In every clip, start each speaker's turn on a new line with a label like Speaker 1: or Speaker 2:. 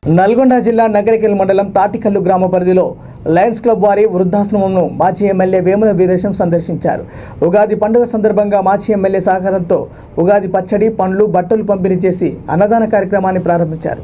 Speaker 1: నల్గొండ జిల్లా నగరికల్ మండలం తాటికల్లు గ్రామ పరిధిలో లయన్స్ క్లబ్ వారి వృద్ధాశ్రమంను మాజీ ఎమ్మెల్యే వేముల వీరేశం సందర్శించారు. ఉగాది పండుగ సందర్భంగా మాజీ ఎమ్మెల్యే సహకారంతో ఉగాది పచ్చడి, పండ్లు, బట్టలు పంపిణీ చేసి అన్నదాన కార్యక్రమాన్ని ప్రారంభించారు.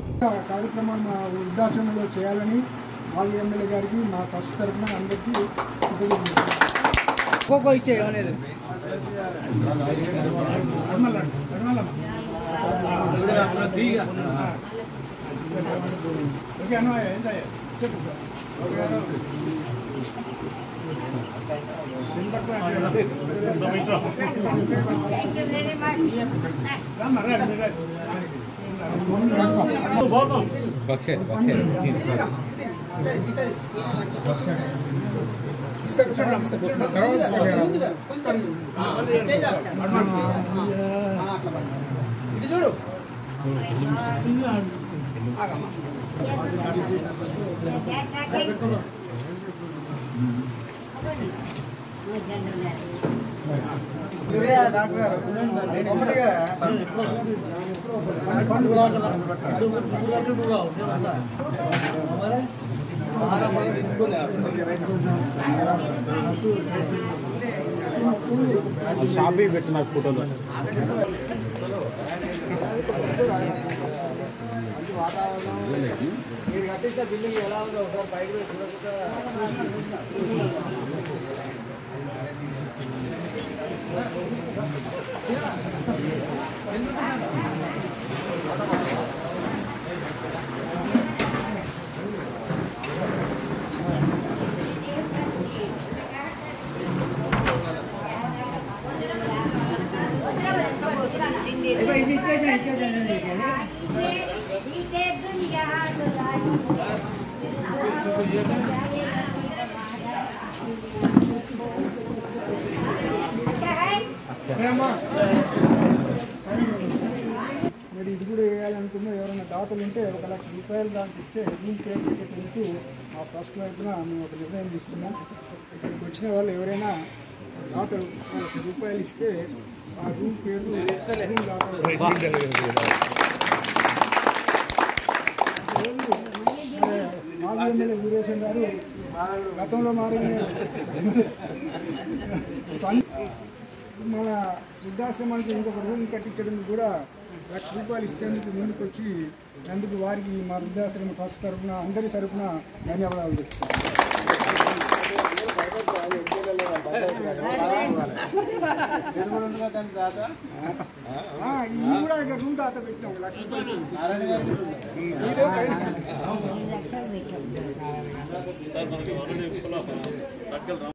Speaker 2: షాపీ పెట్టిన ఫోటోలో
Speaker 3: మీరు కట్టించిన బిల్డింగ్ ఎలా ఉందో ఒకసారి పైకి
Speaker 4: మరి ఇది కూడా వేయాలనుకున్నా ఎవరైనా దాతలు ఉంటే 1 లక్ష రూపాయలు దానికి ఇస్తే రూమ్ పేరు పెట్టుకుంటూ ఆ ఫస్ట్ వైపున మేము ఒక నిర్ణయం తీసుకున్నాం. ఇక్కడికి వచ్చిన వాళ్ళు ఎవరైనా దాతలు 1 లక్ష రూపాయలు ఇస్తే ఆ రూమ్ పేరు మాజీ ఎమ్మెల్యే వీరేశం గారు గతంలో మారిన మన వృద్ధాశ్రమానికి ఇంకొక రూమ్ కట్టించడం కూడా 1 లక్ష రూపాయలు ఇచ్చేందుకు ముందుకు వచ్చి అందుకు వారికి మా వృద్ధాశ్రమం ట్రస్ట్ తరఫున అందరి తరఫున ధన్యవాదాలు చెప్తాను. ఇది కూడా ఇక రూమ్ దాత పెట్టినాం 1 లక్ష రూపాయలు.